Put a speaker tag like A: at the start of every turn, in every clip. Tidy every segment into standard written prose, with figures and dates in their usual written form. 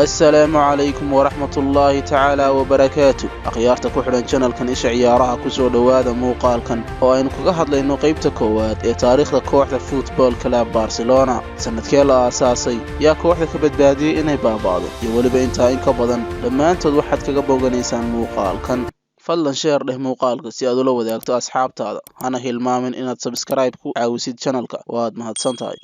A: السلام عليكم ورحمة الله تعالى وبركاته أخيارتا كحران channel kan isha ciyaaraha ku soo dhawaada muuqaalkan oo aynu kaga hadlayno qaybta koowaad ee taariikhda kooxda Football Club Barcelona sanadkii la aasaasay yaa kooxda ka badbaadiyay inay baaba'do iyo waliba intaa in ka badan dhammaantood waxaad kaga boganaysaan muuqaalkan fadlan share dheh muuqaalka si aad ula wadaagto asxaabtaada hana hilmaamin inaad subscribe ku caawisid channelka waad mahadsantahay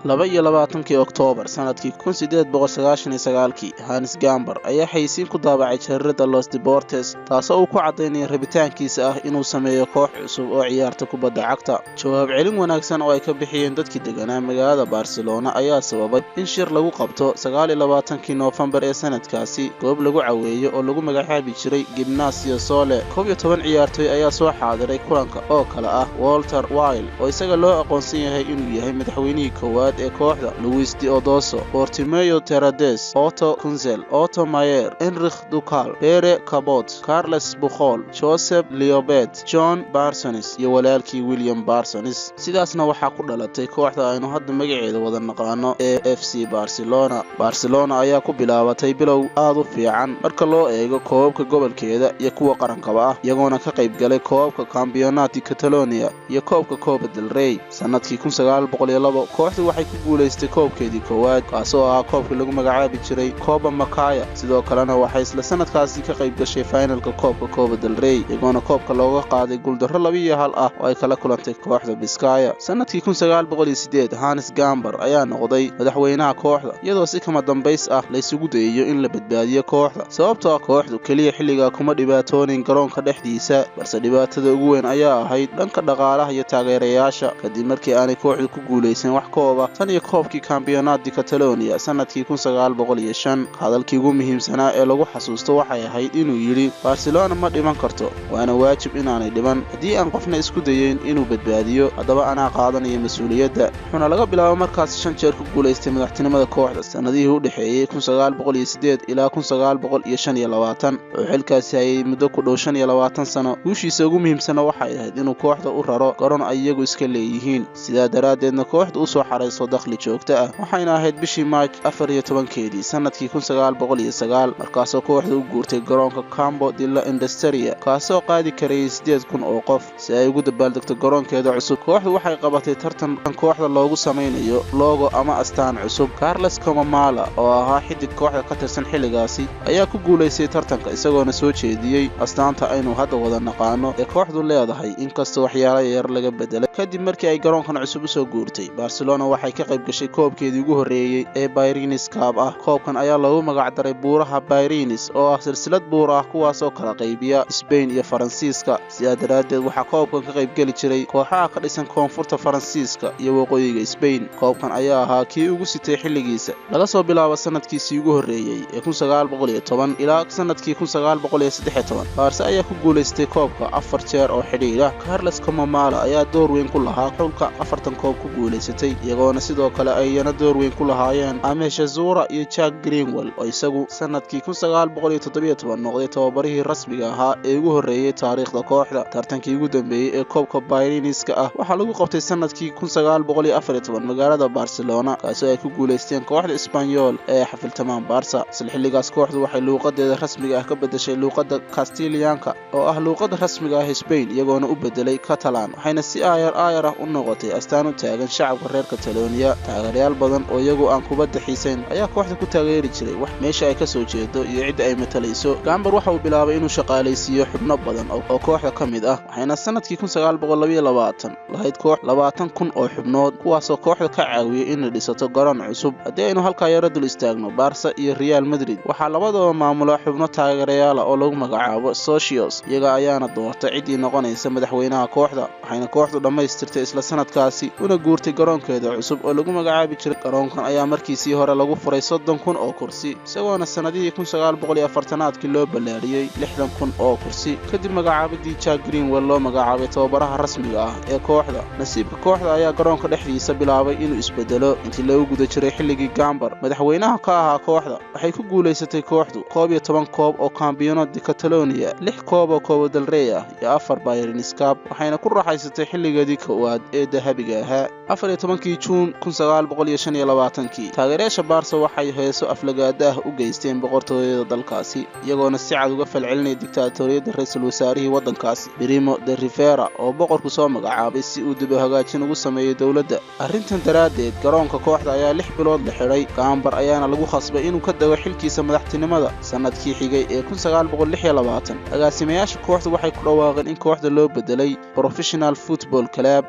A: 22 Oktoobar sanadkii 1899 Hans Gamper ayaa xayisiin ku daabacay jaridda Los Deportes taasoo uu ku cadeynay rabitaankiisa ah inuu sameeyo koox cusub oo ciyaarta kubadda cagta. Jawaab celin wanaagsan oo ay ka bixiyeen dadkii deganaa magaalada Barcelona ayaa sababay in shir lagu qabto 29 Noofambar ee sanadkaasi goob lagu caweeyo oo lagu magacaabi jiray Gimnasio Sole. 11 ciyaartoy ayaa soo xaadiray kulanka oo kala ah Walter Weil oo isaga loo aqoonsan yahay inuu yahay madaxweynihii koowaad ee kooxda, Luis Teodoso, Bartomeu Terrades, Otto Kunzel, Otto Mayer, Enric Ducal, Pere Cabot, Carles Puyol, Josep Llobet, John Barsones iyo walaalkii William Barsones. Sidaasna waxaa ku dhalatay kooxda aynu hadda magaceeda wada naqaano ee FC Barcelona. Barcelona ayaa ku bilaabatay bilow aad u fiican marka loo eego koobabka gobolkeeda iyo kuwa qarankaba ah, iyagoona ka qayb galay koobabka Campeonato Catalonia iyo koobka Copa del Rey. Sanadkii 1902 kooxdu waxay ku guuleystay koobkeedii koowaad kaasoo ah koobkii lagu magacaabi jiray Copa Macaya. Sidoo kalena waxay isla sanadkaasi ka qayb gashay finalka koobka Copa del Rey iyagoona koobka looga qaaday guuldarro 2-1 ah oo ay kala kulantay kooxda Vizcaya. Sanadkii 1908 Hans Gamper ayaa noqday madaxweynaha kooxda iyadoo si kama dambays ah la isugu dayayo in la badbaadiyo kooxda sababtoo ah kooxdu kaliya xilliga kuma dhibaatoonin garoonka dhexdiisa balse dhibaatada ugu weyn ayaa ahayd dhanka dhaqaalaha iyo taageerayaasha kadib markii aanay kooxdu ku guuleysan wax kooba tan iyo koobkii Campeonato Catalonia sanadkii 1905. hadalkii ugu muhiimsanaa ee lagu xasuusto waxay ahayd inuu yiri Barcelona ma dhiman karto waana waajib inaanay dhiman haddii aan qofna isku dayeyn inuu badbaadiyo haddaba anaa qaadanaya mas'uuliyadda. Wuxuuna laga bilaabo markaas 5 jeer ku guuleystay madaxtinimada kooxda sanadihii u dhaxeeyay 1908 ilaa 1925 oo xilkaasi hayay muddo ku dhow 25 sano. guushiisa ugu muhiimsana waxay ahayd inuu kooxda u raro garoon ay iyagu iska leeyihiin sidaa daraadeedna kooxda u soo xareyso dakhli joogto ah. waxayna ahayd bishii March 14 sanadkii 1909 markaasoo kooxda u guurtay garoonka Campo de la Industria kaasoo qaadi karayay 8,000 oo qof si ay ugu dabaaldegto garoonkeeda cusub. kooxdu waxay qabatay tartan kooxda loogu sameynayo logo ama astaan cusub. Carlos Comamala oo ahaa xidig kooxda ka tirsan xilligaasi ayaa ku guuleystay tartanka isagoona soo jeediyay astaanta aynu hadda wada naqaano ee kooxdu leedahay inkastoo waxyaalo yar laga bedelay. kadib markii ay garoonkan cusub u soo guurtay Barcelona waxay ka qayb gashay koobkeedii ugu horeeyay ee Pyrenees Cup ah. koobkan ayaa loogu magac daray buuraha Pyrenees oo ah silsilad buur ah kuwaas oo kala qaybiya Spain iyo Faransiiska. sidaa daraadeed waxaa koobkan ka qayb geli jiray kooxaha ka dhisan koonfurta Faransiiska iyo waqooyiga Spain. koobkan ayaa ahaa kii ugu sitay xilligiisa laga soo bilaabo sanadkiisii ugu horeeyay ee 1910 ilaa sanadkii 1913. Barca ayaa ku guuleystay koobka 4 jeer oo xidhiidh ah. Carlos Comamala ayaa door weyn ku lahaa xulka 40 koob ku guuleysatay iyagoona sidoo kale ayna door weyn ku lahaayeen Ameche Zura iyo Jack Greenwell oo isagu sanadkii 1917 noqday tababarihii rasmiga ahaa ee ugu horeeyay taariikhda kooxda. tartankii ugu dambeeyay ee koobka Pyreneeska ah waxaa lagu qabtay sanadkii 1914 magaalada Barcelona kaasoo ay ku guuleysteen kooxda Espanyol ee xafiltamaan Barca. isla xilligaas kooxdu waxay luuqadeeda rasmiga ah ka bedeshay luuqadda Castilianka oo ah luuqadda rasmiga ah ee Spain iyagoona u bedelay Catalan waxayna si aayar ah u noqotay astaan u taagan shacabka reer Catalonia. taageerayaal badan oo iyagu aan kubadda xiisayn ayaa kooxda ku taageeri jiray wax meesha ay ka soo jeedo iyo cidda ay matalayso. Gamper waxa uu bilaabay inuu shaqaaleysiiyo xubno badan oo kooxda ka mid ah waxayna sanadkii 1922 lahayd koox 20,000 oo xubnood kuwaasoo kooxda ka caawiyay in la dhisato garoon cusub. haddii aynu halkaa yara dul istaagno Barca iyo Real Madrid waxaa labadaba maamula xubno taageerayaal oo lagu magacaabo socios iyaga ayaana doortay cidii noqonaysa madaxweynaha kooxda. waxayna kooxdu dhamaystirtay isla sanadkaasi una guurtay garoonkeeda cusub oo lagu magacaabi jiray. garoonkan ayaa markiisii hore lagu furay 30,000 oo kursi isagoona sanadihii 1940aadkii loo ballaariyay 60,000 oo kursi. kadib magacaabidii Jack Greenwell loo magacaabay tababaraha rasmiga ah ee kooxda. nasiibka kooxda ayaa garoonka dhexdiisa bilaabay inuu isbedelo intii lagu guda jiray xilligii Gamper madaxweynaha ka ahaa kooxda. waxay ku guuleysatay kooxdu 11 koob oo Campeonato Catalonia, 6 koob oo Copa del Rey ah iyo 4 Pyrenees Cup waxayna ku raaxaysatay xilligeedii koowaad ee dahabiga ahaa. 14 Juun 1925 taageerayaasha Barca waxay heeso aflagaada ah u geysteen boqortooyada dalkaasi iyagoona si cad uga falcelinay diktatoriyadda ra'iisul wasaarihii waddankaasi Primo de Rivera oo boqorku soo magacaabay si uu dib u hagaajin ugu sameeyo dawladda arrintan daraadeed garoonka kooxda ayaa 6 bilood la xiray Gambar ayaana lagu khasbay inuu ka dago xilkiisa madaxtinimada sanadkii xigay ee 1926 agaasimayaasha kooxdu waxay ku dhawaaqeen in kooxda loo bedelay Professional Football Club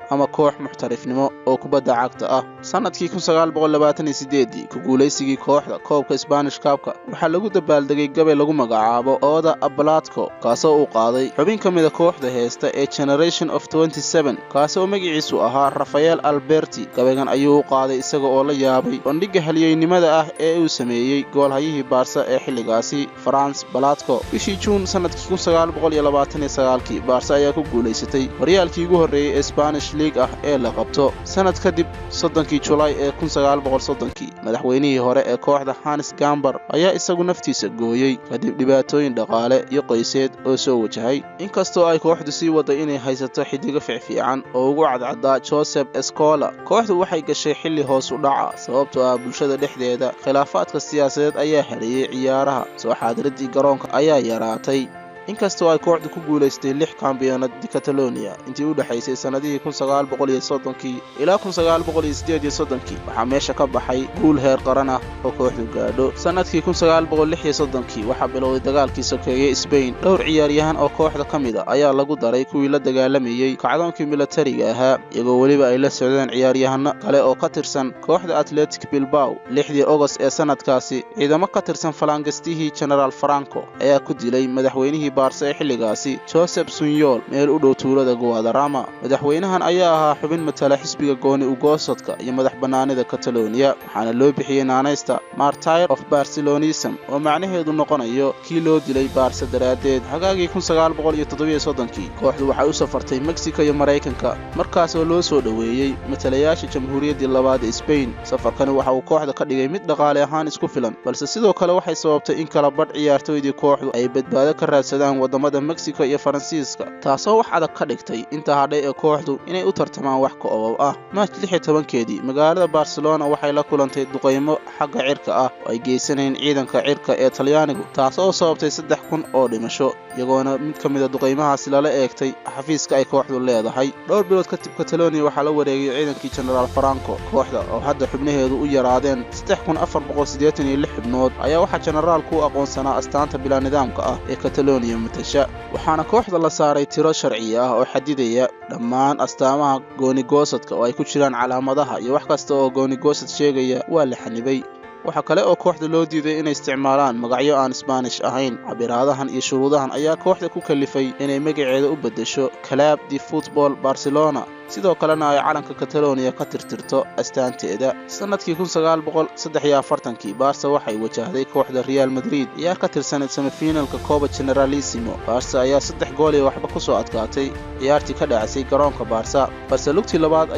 A: ama koox muxtarifnimo oo kubadda cagta ah sanadkii 1928 ku guuleysigii kooxda koobka Spanish Cup-ka waxa lagu dabaaldegay gabay lagu magacaabo Oda Ablatko kaasoo uu qaaday xubin kamid ah kooxda heesta ee Generation of 27 kaasoo magaciisu ahaa Rafael Alberti gabaygan ayuu qaaday isaga oo la yaabay bandhiga halyeynimada ah ee uu sameeyay goolhayihii Barca ee xilligaasi France Balatko bishii June sanadkii 1929 Barca ayaa ku guuleysatay horyaalkii ugu horeeyay ee Spanish League ah ee la qabto sanad kadib 30 July ee 1930 madaxweynihii hore ee kooxda Hans Gambar ayaa isagu naftiisa gooyay kadib dhibaatooyin dhaqaale iyo qoyseed oo soo wajahay inkastoo ay kooxdu sii waday inay haysato xidiga fiican oo ugu cadcada Josep Escola kooxdu waxay gashay xilli hoos u dhaca sababtoo ah bulshada dhexdeeda khilaafaadka siyaasadeed ayaa hareeyay ciyaaraha soo xaadiradii garoonka ayaa yaraatay inkastoo ay kooxdu ku guuleystay 6 kambiyoonad Catalonia intii u dhaxaysay sanadihii 1930 ilaa 1938 waxa meesha ka baxay guul heer qaran ah oo kooxdu gaadho sanadkii 1936 waxa bilowday dagaalkii sokeeye Spain dhowr ciyaaryahan oo kooxda kamid ah ayaa lagu daray kuwii la dagaalamayay kacdoonkii militariga ahaa iyagoo waliba ay la socdeen ciyaaryahano kale oo ka tirsan kooxda Athletic Bilbao 6 August ee sanadkaasi ciidamo ka tirsan falangistihii General Franco ayaa ku dilay madaxweynihii Barca xilligaasi Josep Sunyol meel u dhow tuulada Guadarrama madaxweynahan ayaa ahaa xubin matala xisbiga gooni u goosadka iyo madax banaanida Catalonia waxaana loo bixiyay naanaysta Martyr of Barcelonism oo macnaheedu noqonayo kii loo dilay Barca daraadeed hagaagii 1937 kooxdu waxay u safartay Mexico iyo Mareykanka markaas oo loo soo dhaweeyay matalayaasha jamhuuriyaddii labaad ee Spain safarkani waxa uu kooxda ka dhigay mid dhaqaale ahaan isku filan balse sidoo kale waxay sababtay in kala badh ciyaartoydii kooxdu ay badbaado ka raadsadaan wadamada Mexico iyo Faransiiska taasoo wax adag ka dhigtay inta hadhay ee kooxdu inay u tartamaan wax ka oow ah March 16 magaalada Barcelona waxay la kulantay duqeymo xagga cirka ah oo ay geysanayeen ciidanka cirka ee Talyaanigu taasoo sababtay 3,000 oo dhimasho iyagoona mid kamid ah duqeymahaasi lala eegtay xafiiska ay kooxdu leedahay dhowr bilood kadib Catalonia waxa la wareegay ciidankii General Franco kooxda oo hadda xubnaheedu u yaraadeen 3,486 xubnood ayaa waxa generaalku aqoonsanaa astaanta bila nidaamka ah ee Catalonia matasha waxaana kooxda la saaray tiro sharci ah oo xadidaya dhammaan astaamaha gooni goosadka oo ay ku jiraan calaamadaha iyo wax kasta oo gooni goosad sheegaya waa la xanibay waxa kale oo kooxda loo diiday inay isticmaalaan magacyo aan Spanish ahayn cabiraadahan iyo shuruudahan ayaa kooxda ku kalifay inay magaceeda u bedesho Club de Football Barcelona sidoo kalena ay calanka Catalonia ka tirtirto astaanteeda sanadkii 1943 Barca waxay wajahday kooxda Real Madrid ciyaar ka tirsan semifinalka Copa Generalissimo Barca ayaa 3 gool iyo waxba ku soo adkaatay ciyaartii ka dhacaysay garoonka Barca balse lugtii labaad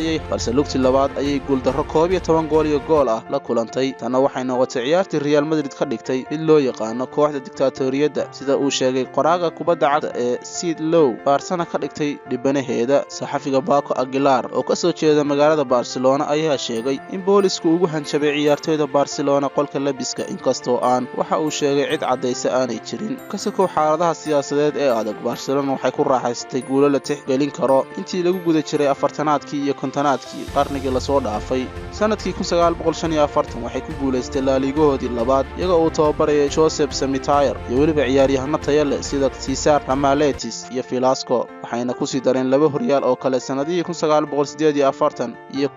A: ayay guul darro 11 gool iyo gool ah la kulantay tana waxay noqotay ciyaartii Real Madrid ka dhigtay mid loo yaqaano kooxda diktatoriyadda sida uu sheegay qoraaga kubadda cagta ee Sid Low Barca ka dhigtay dhibanaheeda saxafiga Paco Aguilar oo ka soo jeeda magaalada Barcelona ayaa sheegay in boolisku ugu hanjabay ciyaartoyda Barcelona qolka labiska inkastoo aan waxa uu sheegay cid cadaysa aanay jirin kasoo xaaladaha siyaasadeed ee adag Barcelona waxay ku raaxaysatay guulo la tixgelin karo intii lagu guda jiray afartanaadkii iyo kontonaadkii qarnigii la soo dhaafay sanadkii 1945 waxay ku guuleystay La Ligahoodii labaad iyaga oo tababarayay Josep Samitier iyo waliba ciyaaryahano tayo leh sida Cesar Ramaletis iyo Velasco waxayna ku sii dareen laba horyaal oo kale sanadihii 1948 iyo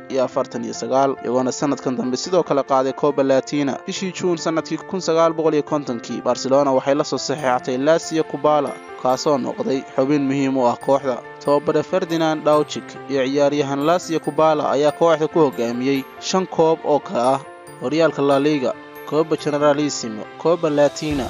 A: 1949 iyagoona sanadkan dambe sidoo kale qaaday Copa Latina bishii June sanadkii 1950 Barcelona waxay la soo saxiixatay Lazio Kubala kaasoo noqday xubin muhiim u ah kooxda tababare Ferdinand Dauchik iyo ciyaaryahan Lazio Kubala ayaa kooxda ku hogaamiyay 5 koob oo ka ah horyaalka La Liga Copa Generalissimo Copa Latina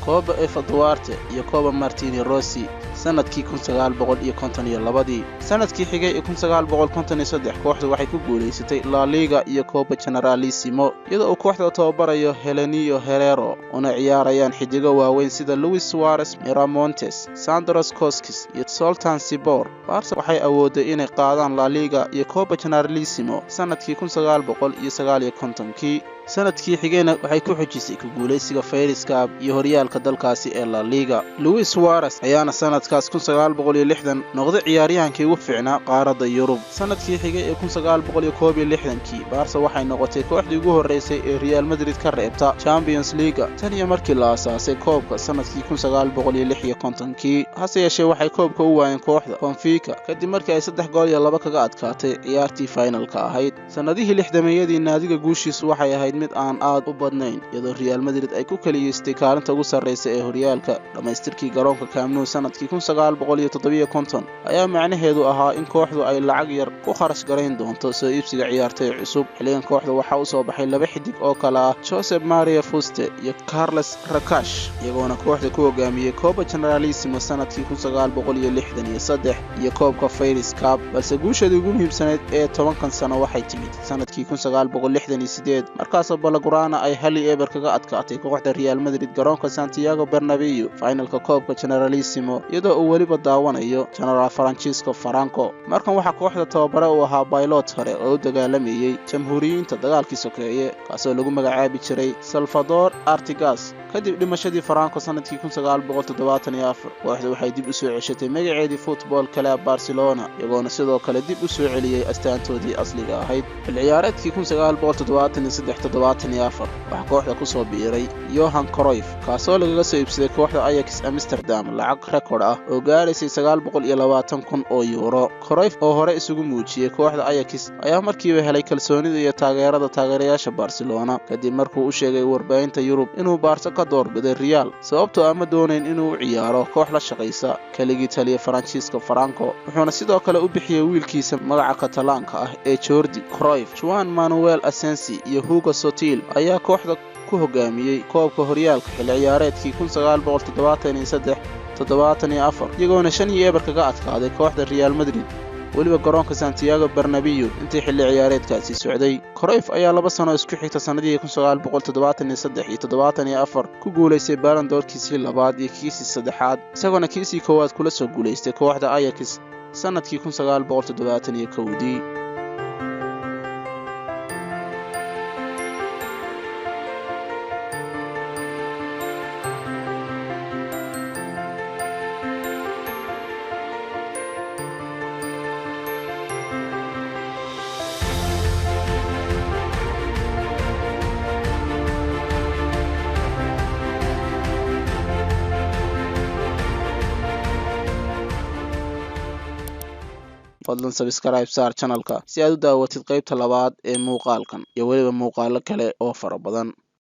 A: Copa F. Duarte iyo Copa Martini Rossi sanadkii 1952. sanadkii xigay ee 1953 kooxdu waxay ku guulaysatay La Liga iyo Copa Generalissimo iyadoo uu kooxda tababarayo Helenio Herrero una ciyaarayaan xidigo waaweyn sida Luis Suarez, Miramontes, Sandros Koskis iyo Sultan Sibor. Barca waxay awooday inay qaadaan La Liga iyo Copa Generalissimo sanadkii 1959. sanadkii xigayna waxay ku xujisay ku guulaysiga Fairies Cup iyo horyaalka dalkaasi ee La Liga. Luis Suarez ayaana sanadkaas 1960 noqday ciyaaryahankii ugu fiicnaa qaaradda Yurub. sanadkii xigay ee 1961 Barca waxay noqotay kooxdii ugu horeysay ee Real Madrid ka reebta Champions League tan iyo markii la aasaasay koobka sanadkii 1956. hase yeeshee waxay koobka u waayeen kooxda Benfica kadib markii ay 3-2 kaga adkaatay ciyaartii finalka ahayd. sanadihii 60-meeyadii naadiga guushiisu waxay ahayd mid aan aad u badnayn iyadoo Real Madrid ay ku kaliyeystay kaalinta ugu sarreysa ee horyaalka. dhamaystirkii garoonka Camp Nou sanadkii 1957 ayaa macnaheedu ahaa in kooxdu ay lacag yar ku kharash garayn doonto soo iibsiga ciyaartoy cusub. xilligan kooxda waxaa u soo baxay 2 xidig oo kala ah Josep Maria Fuste iyo Carles Rakash iyagoona kooxda ku hogaamiyey Copa Generalissimo sanadkii 1963 iyo koobka Fairies Cup, balse guushadii ugu muhiimsanayd ee 10 sano waxay timid sanadkii 1968 markaas Blaugrana ay 1-0 kaga adkaatay kooxda Real Madrid garoonka Santiago Bernabeu finalka koobka Generalissimo iyadoo uu waliba daawanayo General Francisco Franco. markan waxaa kooxda tababare u ahaa pilot hore oo u dagaalamayay jamhuuriyiinta dagaalkii sokeeye kaasoo lagu magacaabi jiray Salvador Artigas. kadib dhimashadii Franco sanadkii 1974 kooxdu waxay dib u soo ceshatay magaceedii Football Club Barcelona iyagoona sidoo kale dib u soo celiyay astaantoodii asliga ahayd. ciyaareedkii 1973-74 waxaa kooxda ku soo biiray Johan Cruyff kaasoo lagaga soo iibsaday kooxda Ajax Amsterdam lacag record ah oo gaaraysay 920,000 oo euro. Cruyff oo hore isugu muujiyay kooxda Ajax ayaa markiiba helay kalsoonida iyo taageerada taageerayaasha Barcelona kadib markuu u sheegay warbaahinta Yurub inuu Barca ka doorbiday Real sababtoo ama doonayn inuu u ciyaaro koox la shaqaysa kaligii taliya Francisco Franco. wuxuuna sidoo kale u bixiyay wiilkiisa magaca Katalaanka ah ee Jordi Cruyff. Juan Manuel Asensi iyo Hugo Sotil ayaa kooxda ku hogaamiyey koobka horyaalka xilli ciyaareedkii 1973-74 iyagoona 5-0 kaga adkaaday kooxda Real Madrid waliba garoonka Santiago Bernabeu intii xilli ciyaareedkaasi socday. Cruyff ayaa 2 sano isku xigta sanadihii 1973 iyo 74 ku guuleystay Ballon d'Orkiisii labaad iyo kiisii saddexaad isagoona kiisii koowaad kula soo guuleystay kooxda Ajax sanadkii 1971. fadlan subscribe saar channelka si aad u daawatid qaybta labaad ee muuqaalkan iyo waliba muuqaalo kale oo fara badan.